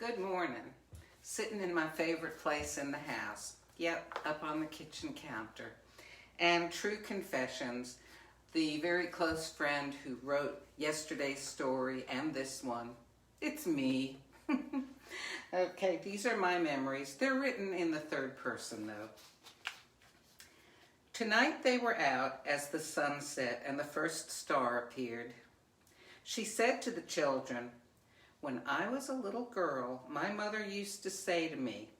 Good morning. Sitting in my favorite place in the house. Yep, up on the kitchen counter. And true confessions, the very close friend who wrote yesterday's story and this one, it's me. Okay, these are my memories. They're written in the third person though. Tonight they were out as the sun set and the first star appeared. She said to the children, "When I was a little girl, my mother used to say to me,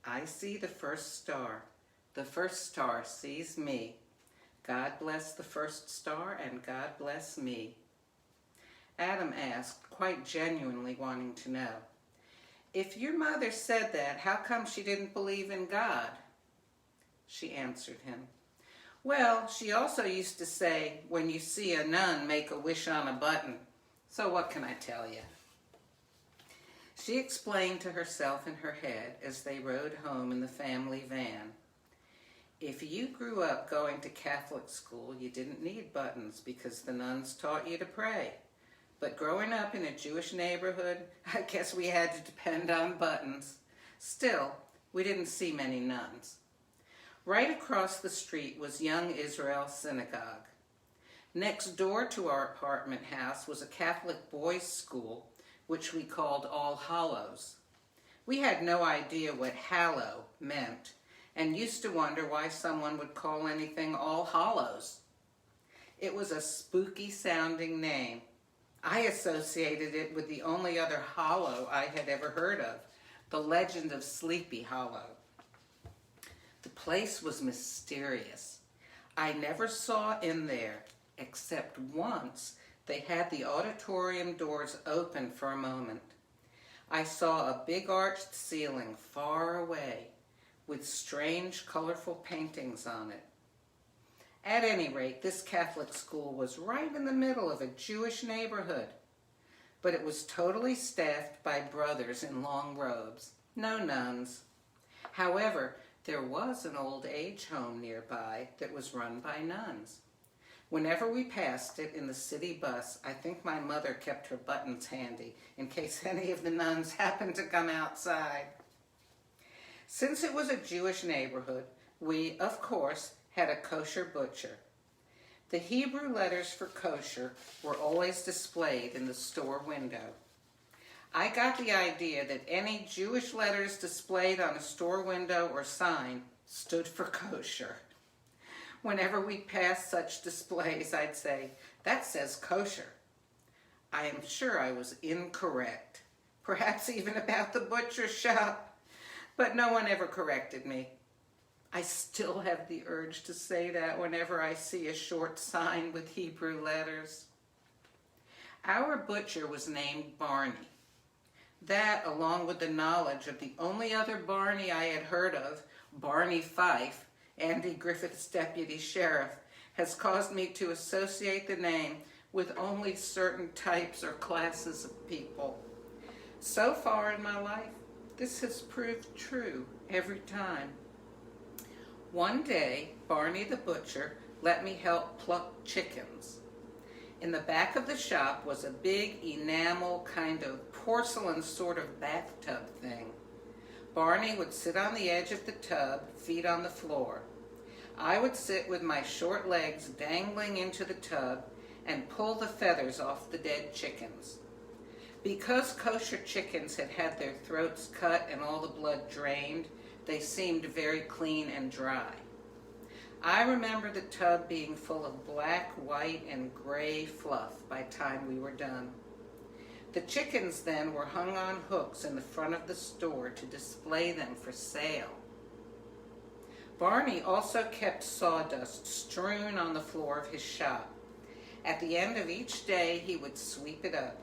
'I see the first star. The first star sees me. God bless the first star and God bless me.'" Adam asked, quite genuinely wanting to know, "If your mother said that, how come she didn't believe in God?" She answered him, "Well, she also used to say, 'When you see a nun, make a wish on a button.' So what can I tell you?" She explained to herself in her head as they rode home in the family van. If you grew up going to Catholic school, you didn't need buttons because the nuns taught you to pray. But growing up in a Jewish neighborhood, I guess we had to depend on buttons. Still, we didn't see many nuns. Right across the street was Young Israel Synagogue. Next door to our apartment house was a Catholic boys' school, which we called All Hallows. We had no idea what hallow meant and used to wonder why someone would call anything All Hallows. It was a spooky sounding name. I associated it with the only other hollow I had ever heard of, the legend of Sleepy Hollow. The place was mysterious. I never saw in there, except once they had the auditorium doors open for a moment. I saw a big arched ceiling far away with strange, colorful paintings on it. At any rate, this Catholic school was right in the middle of a Jewish neighborhood, but it was totally staffed by brothers in long robes, no nuns. However, there was an old age home nearby that was run by nuns. Whenever we passed it in the city bus, I think my mother kept her buttons handy in case any of the nuns happened to come outside. Since it was a Jewish neighborhood, we, of course, had a kosher butcher. The Hebrew letters for kosher were always displayed in the store window. I got the idea that any Jewish letters displayed on a store window or sign stood for kosher. Whenever we passed such displays, I'd say, "That says kosher." I am sure I was incorrect, perhaps even about the butcher shop, but no one ever corrected me. I still have the urge to say that whenever I see a short sign with Hebrew letters. Our butcher was named Barney. That, along with the knowledge of the only other Barney I had heard of, Barney Fife, Andy Griffith's deputy sheriff, has caused me to associate the name with only certain types or classes of people. So far in my life, this has proved true every time. One day, Barney the butcher let me help pluck chickens. In the back of the shop was a big enamel kind of porcelain sort of bathtub thing. Barney would sit on the edge of the tub, feet on the floor. I would sit with my short legs dangling into the tub and pull the feathers off the dead chickens. Because kosher chickens had had their throats cut and all the blood drained, they seemed very clean and dry. I remember the tub being full of black, white, and gray fluff by the time we were done. The chickens then were hung on hooks in the front of the store to display them for sale. Barney also kept sawdust strewn on the floor of his shop. At the end of each day, he would sweep it up.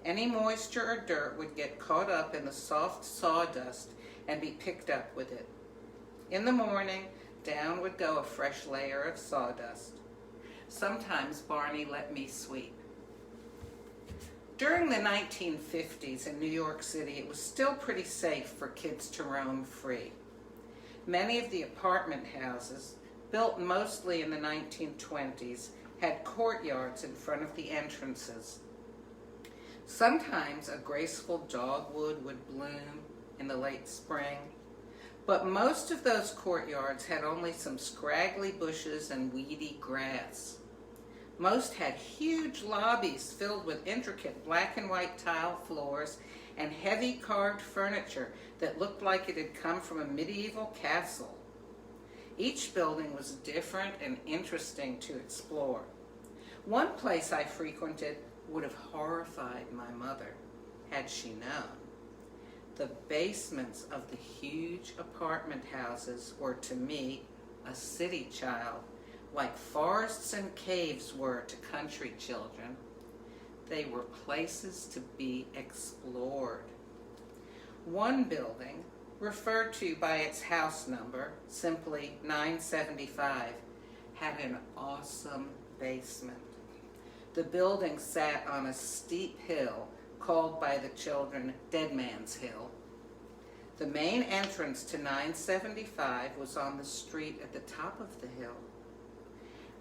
Any moisture or dirt would get caught up in the soft sawdust and be picked up with it. In the morning, down would go a fresh layer of sawdust. Sometimes Barney let me sweep. During the 1950s in New York City, it was still pretty safe for kids to roam free. Many of the apartment houses, built mostly in the 1920s, had courtyards in front of the entrances. Sometimes a graceful dogwood would bloom in the late spring, but most of those courtyards had only some scraggly bushes and weedy grass. Most had huge lobbies filled with intricate black and white tile floors and heavy carved furniture that looked like it had come from a medieval castle. Each building was different and interesting to explore. One place I frequented would have horrified my mother had she known. The basements of the huge apartment houses were to me a city child, like forests and caves were to country children. They were places to be explored. One building, referred to by its house number, simply 975, had an awesome basement. The building sat on a steep hill called by the children Dead Man's Hill. The main entrance to 975 was on the street at the top of the hill.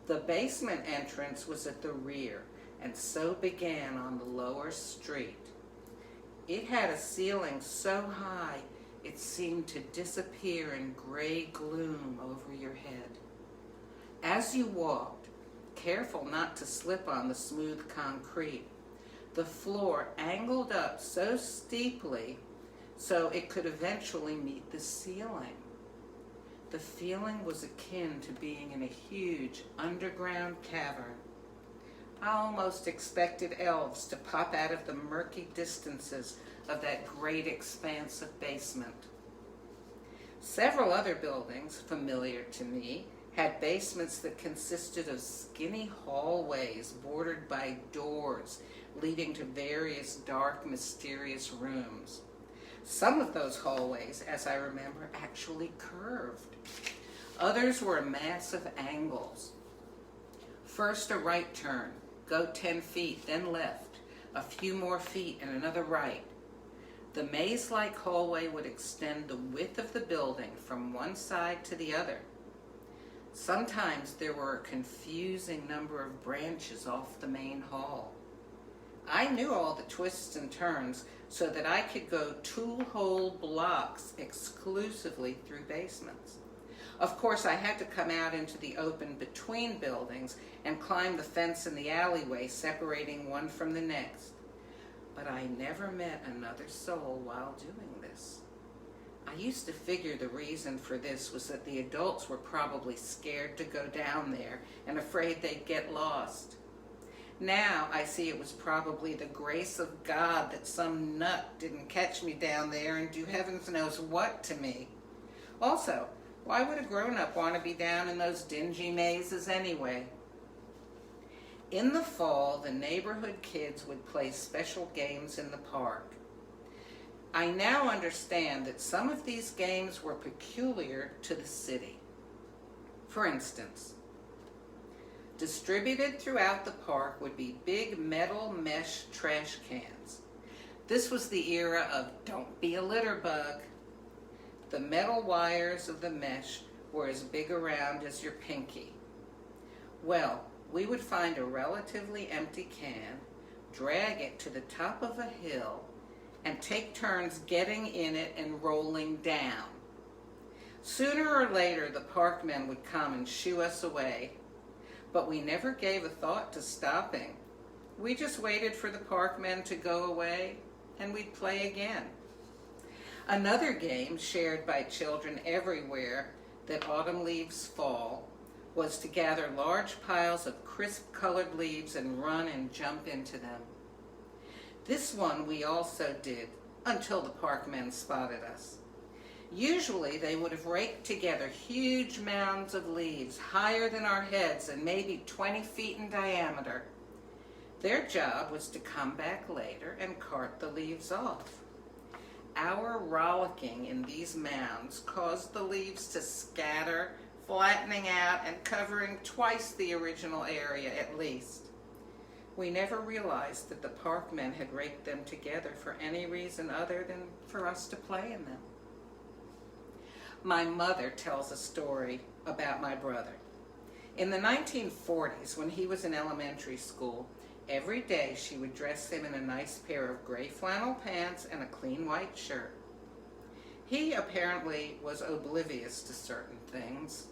The basement entrance was at the rear, and so began on the lower street. It had a ceiling so high it seemed to disappear in gray gloom over your head. As you walked, careful not to slip on the smooth concrete, the floor angled up so steeply so it could eventually meet the ceiling. The feeling was akin to being in a huge underground cavern. I almost expected elves to pop out of the murky distances of that great expanse of basement. Several other buildings, familiar to me, had basements that consisted of skinny hallways bordered by doors leading to various dark, mysterious rooms. Some of those hallways, as I remember, actually curved. Others were a mass of angles. First a right turn, go 10 feet, then left, a few more feet and another right. The maze-like hallway would extend the width of the building from one side to the other. Sometimes there were a confusing number of branches off the main hall. I knew all the twists and turns so that I could go 2 whole blocks exclusively through basements. Of course, I had to come out into the open between buildings and climb the fence in the alleyway separating one from the next. But I never met another soul while doing this. I used to figure the reason for this was that the adults were probably scared to go down there and afraid they'd get lost. Now I see it was probably the grace of God that some nut didn't catch me down there and do heavens knows what to me. Also, why would a grown-up want to be down in those dingy mazes anyway? In the fall, the neighborhood kids would play special games in the park. I now understand that some of these games were peculiar to the city. For instance, distributed throughout the park would be big metal mesh trash cans. This was the era of don't be a litter bug. The metal wires of the mesh were as big around as your pinky. Well, we would find a relatively empty can, drag it to the top of a hill, and take turns getting in it and rolling down. Sooner or later, the parkmen would come and shoo us away, but we never gave a thought to stopping. We just waited for the parkmen to go away, and we'd play again. Another game shared by children everywhere that autumn leaves fall was to gather large piles of crisp-colored leaves and run and jump into them. This one we also did until the parkmen spotted us. Usually they would have raked together huge mounds of leaves higher than our heads and maybe 20 feet in diameter. Their job was to come back later and cart the leaves off. Our rollicking in these mounds caused the leaves to scatter, flattening out and covering twice the original area at least. We never realized that the parkmen had raked them together for any reason other than for us to play in them. My mother tells a story about my brother. In the 1940s, when he was in elementary school, Every day she would dress him in a nice pair of gray flannel pants and a clean white shirt. He apparently was oblivious to certain things.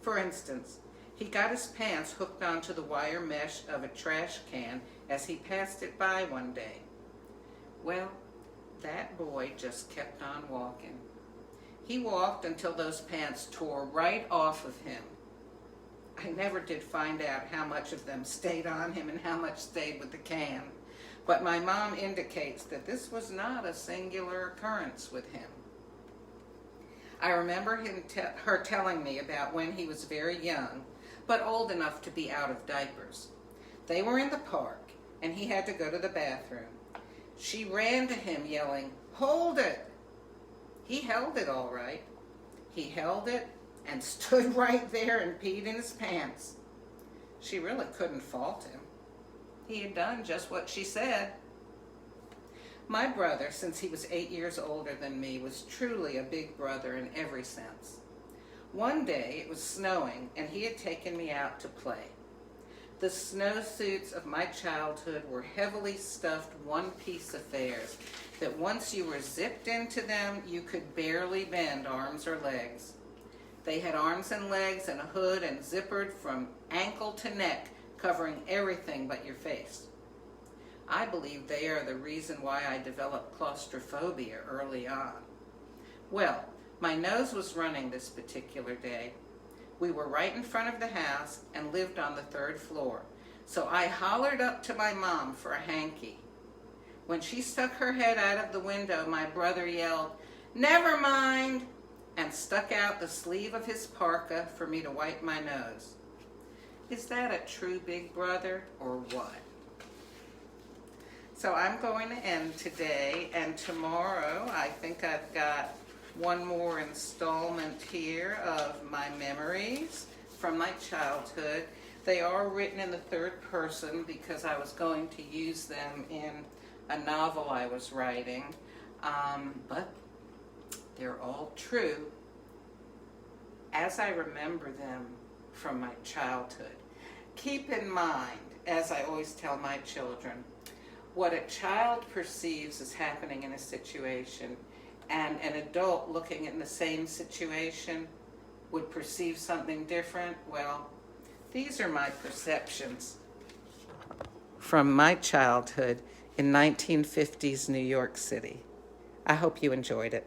For instance, he got his pants hooked onto the wire mesh of a trash can as he passed it by one day. Well, that boy just kept on walking. He walked until those pants tore right off of him. I never did find out how much of them stayed on him and how much stayed with the can, but my mom indicates that this was not a singular occurrence with him. I remember her telling me about when he was very young, but old enough to be out of diapers. They were in the park, and he had to go to the bathroom. She ran to him yelling, "Hold it!" He held it all right. He held it and stood right there and peed in his pants. She really couldn't fault him. He had done just what she said. My brother, since he was 8 years older than me, was truly a big brother in every sense. One day it was snowing and he had taken me out to play. The snowsuits of my childhood were heavily stuffed one-piece affairs that once you were zipped into them, you could barely bend arms or legs. They had arms and legs and a hood and zippered from ankle to neck, covering everything but your face. I believe they are the reason why I developed claustrophobia early on. Well, my nose was running this particular day. We were right in front of the house and lived on the 3rd floor, so I hollered up to my mom for a hanky. When she stuck her head out of the window, my brother yelled, "Never mind," and stuck out the sleeve of his parka for me to wipe my nose. Is that a true big brother or what? So I'm going to end today, and tomorrow I think I've got one more installment here of my memories from my childhood. They are written in the 3rd person because I was going to use them in a novel I was writing, but they're all true as I remember them from my childhood. Keep in mind, as I always tell my children, what a child perceives as happening in a situation and an adult looking in the same situation would perceive something different. Well, these are my perceptions from my childhood in 1950s New York City. I hope you enjoyed it.